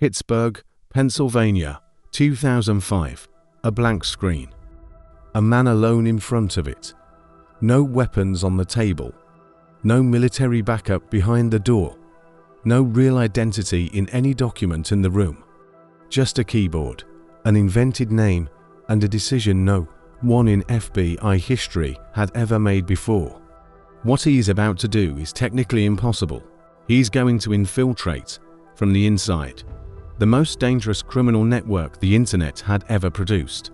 Pittsburgh, Pennsylvania, 2005. A blank screen. A man alone in front of it. No weapons on the table. No military backup behind the door. No real identity in any document in the room. Just a keyboard, an invented name, and a decision no one in FBI history had ever made before. What he is about to do is technically impossible. He's going to infiltrate, from the inside, the most dangerous criminal network the internet had ever produced.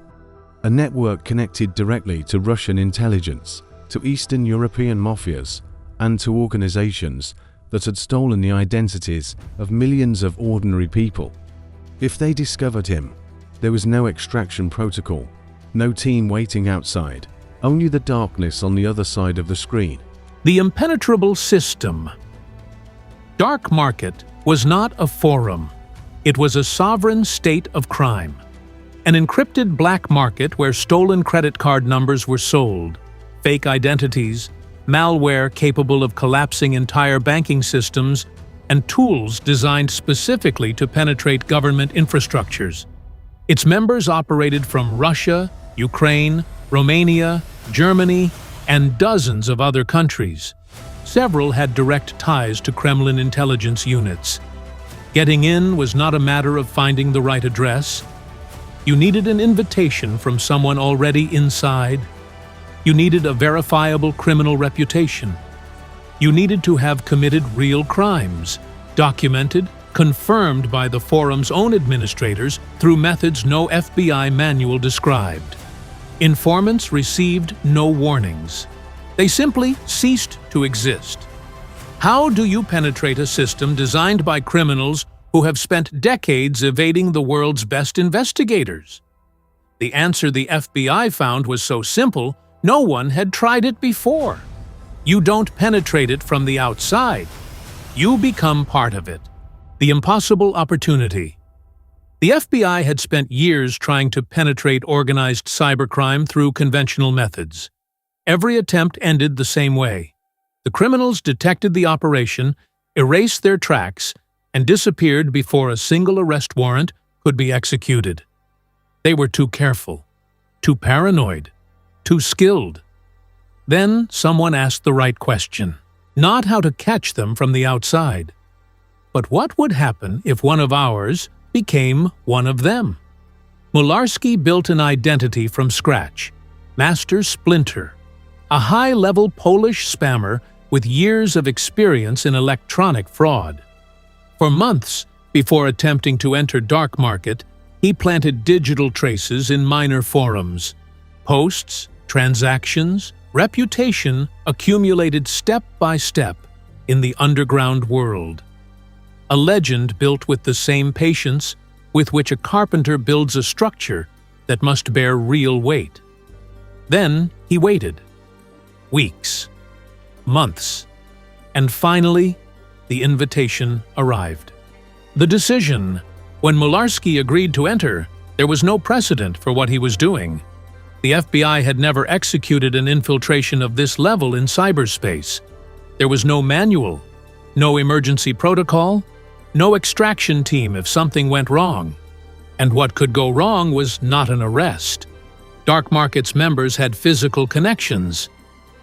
A network connected directly to Russian intelligence, to Eastern European mafias, and to organizations that had stolen the identities of millions of ordinary people. If they discovered him, there was no extraction protocol, no team waiting outside, only the darkness on the other side of the screen. The Impenetrable System. DarkMarket was not a forum. It was a sovereign state of crime. An encrypted black market where stolen credit card numbers were sold, fake identities, malware capable of collapsing entire banking systems, and tools designed specifically to penetrate government infrastructures. Its members operated from Russia, Ukraine, Romania, Germany, and dozens of other countries. Several had direct ties to Kremlin intelligence units. Getting in was not a matter of finding the right address. You needed an invitation from someone already inside. You needed a verifiable criminal reputation. You needed to have committed real crimes, documented, confirmed by the forum's own administrators through methods no FBI manual described. Informants received no warnings. They simply ceased to exist. How do you penetrate a system designed by criminals who have spent decades evading the world's best investigators? The answer the FBI found was so simple, no one had tried it before. You don't penetrate it from the outside. You become part of it. The impossible opportunity. The FBI had spent years trying to penetrate organized cybercrime through conventional methods. Every attempt ended the same way. The criminals detected the operation, erased their tracks, and disappeared before a single arrest warrant could be executed. They were too careful, too paranoid, too skilled. Then someone asked the right question. Not how to catch them from the outside, but what would happen if one of ours became one of them? Mularski built an identity from scratch. Master Splinter, a high-level Polish spammer with years of experience in electronic fraud. For months before attempting to enter DarkMarket, he planted digital traces in minor forums. Posts, transactions, reputation accumulated step by step in the underground world. A legend built with the same patience with which a carpenter builds a structure that must bear real weight. Then he waited. Weeks. Months. And finally, the invitation arrived. The decision. When Mularski agreed to enter, there was no precedent for what he was doing. The FBI had never executed an infiltration of this level in cyberspace. There was no manual, no emergency protocol, no extraction team if something went wrong. And what could go wrong was not an arrest. DarkMarket's members had physical connections.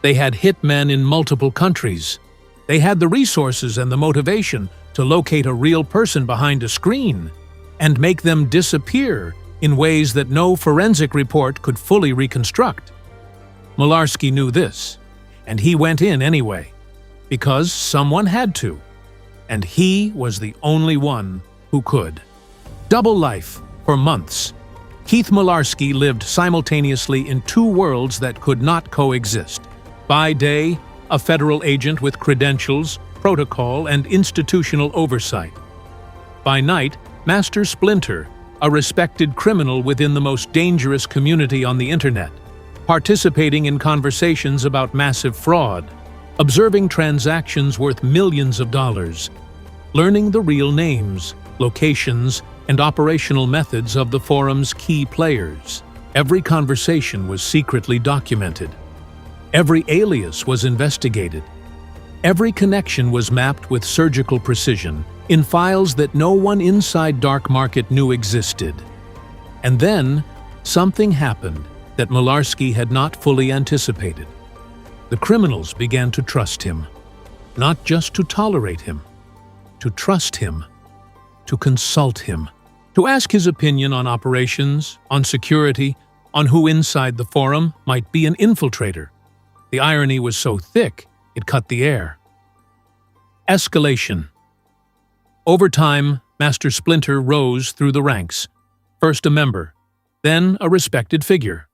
They had hitmen in multiple countries. They had the resources and the motivation to locate a real person behind a screen and make them disappear in ways that no forensic report could fully reconstruct. Mularski knew this, and he went in anyway, because someone had to, and he was the only one who could. Double life for months. Keith Mularski lived simultaneously in two worlds that could not coexist. By day, a federal agent with credentials, protocol, and institutional oversight. By night, Master Splinter, a respected criminal within the most dangerous community on the internet, participating in conversations about massive fraud, observing transactions worth millions of dollars, learning the real names, locations, and operational methods of the forum's key players. Every conversation was secretly documented. Every alias was investigated. Every connection was mapped with surgical precision, in files that no one inside DarkMarket knew existed. And then, something happened that Mularski had not fully anticipated. The criminals began to trust him, not just to tolerate him, to trust him, to consult him, to ask his opinion on operations, on security, on who inside the forum might be an infiltrator. The irony was so thick, it cut the air. Escalation. Over time, Master Splinter rose through the ranks, first a member, then a respected figure.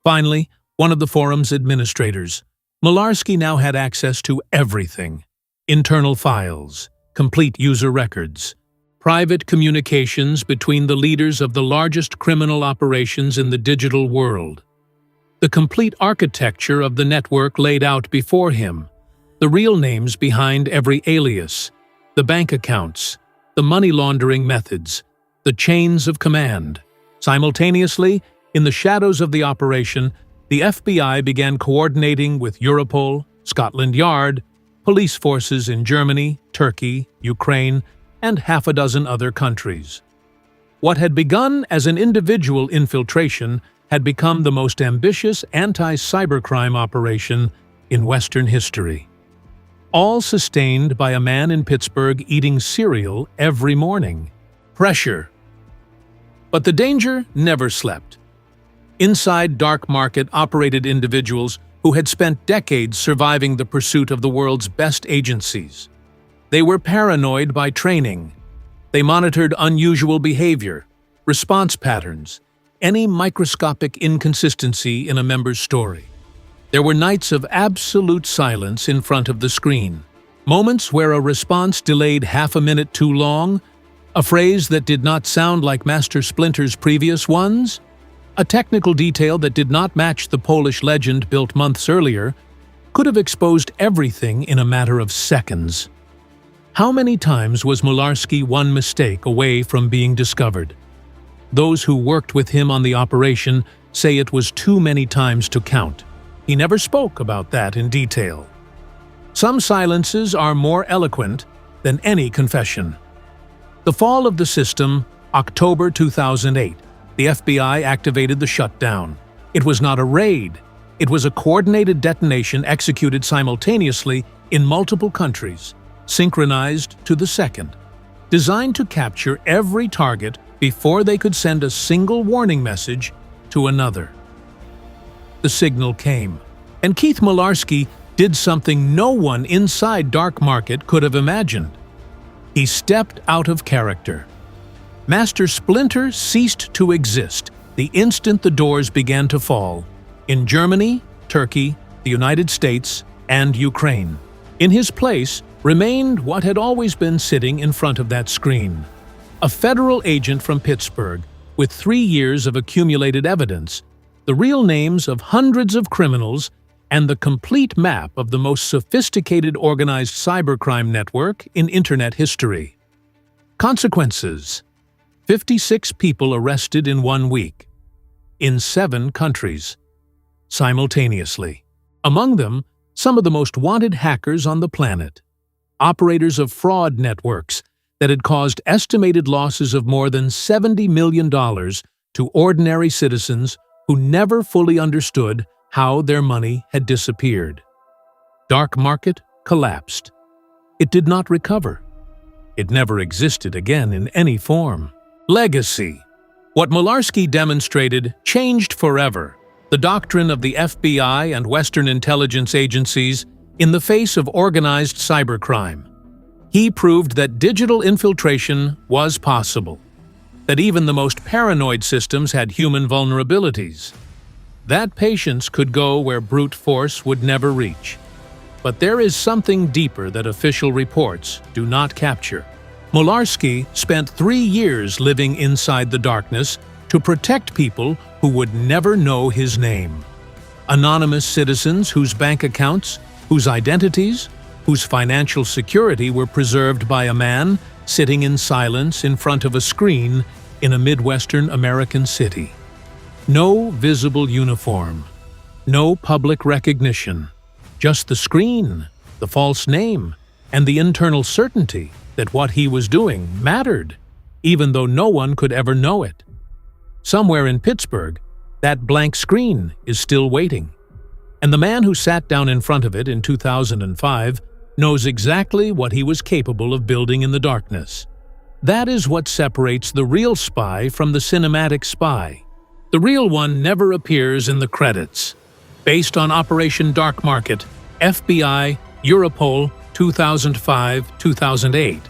Finally, one of the forum's administrators. Mularski now had access to everything: internal files, complete user records, private communications between the leaders of the largest criminal operations in the digital world. The complete architecture of the network laid out before him, the real names behind every alias, the bank accounts, the money laundering methods, the chains of command. Simultaneously, in the shadows of the operation, the FBI began coordinating with Europol, Scotland Yard, police forces in Germany, Turkey, Ukraine, and half a dozen other countries. What had begun as an individual infiltration had become the most ambitious anti-cybercrime operation in Western history. All sustained by a man in Pittsburgh eating cereal every morning. Pressure. But the danger never slept. Inside DarkMarket operated individuals who had spent decades surviving the pursuit of the world's best agencies. They were paranoid by training. They monitored unusual behavior, response patterns, any microscopic inconsistency in a member's story. There were nights of absolute silence in front of the screen, moments where a response delayed half a minute too long, a phrase that did not sound like Master Splinter's previous ones, a technical detail that did not match the Polish legend built months earlier, could have exposed everything in a matter of seconds. How many times was Mularski one mistake away from being discovered? Those who worked with him on the operation say it was too many times to count. He never spoke about that in detail. Some silences are more eloquent than any confession. The fall of the system, October 2008. The FBI activated the shutdown. It was not a raid. It was a coordinated detonation executed simultaneously in multiple countries, synchronized to the second, designed to capture every target before they could send a single warning message to another. The signal came, and Keith Mularski did something no one inside DarkMarket could have imagined. He stepped out of character. Master Splinter ceased to exist the instant the doors began to fall, in Germany, Turkey, the United States, and Ukraine. In his place remained what had always been sitting in front of that screen: a federal agent from Pittsburgh with 3 years of accumulated evidence, the real names of hundreds of criminals, and the complete map of the most sophisticated organized cybercrime network in Internet history. Consequences: 56 people arrested in 1 week, in 7 countries, simultaneously. Among them, some of the most wanted hackers on the planet, operators of fraud networks that had caused estimated losses of more than $70 million to ordinary citizens who never fully understood how their money had disappeared. DarkMarket collapsed. It did not recover. It never existed again in any form. Legacy. What Mularski demonstrated changed forever the doctrine of the FBI and Western intelligence agencies in the face of organized cybercrime. He proved that digital infiltration was possible, that even the most paranoid systems had human vulnerabilities. That patience could go where brute force would never reach. But there is something deeper that official reports do not capture. Mularski spent 3 years living inside the darkness to protect people who would never know his name. Anonymous citizens whose bank accounts, whose identities, whose financial security were preserved by a man sitting in silence in front of a screen in a Midwestern American city. No visible uniform, no public recognition, just the screen, the false name, and the internal certainty that what he was doing mattered, even though no one could ever know it. Somewhere in Pittsburgh, that blank screen is still waiting. And the man who sat down in front of it in 2005 knows exactly what he was capable of building in the darkness. That is what separates the real spy from the cinematic spy. The real one never appears in the credits. Based on Operation DarkMarket, FBI, Europol, 2005-2008.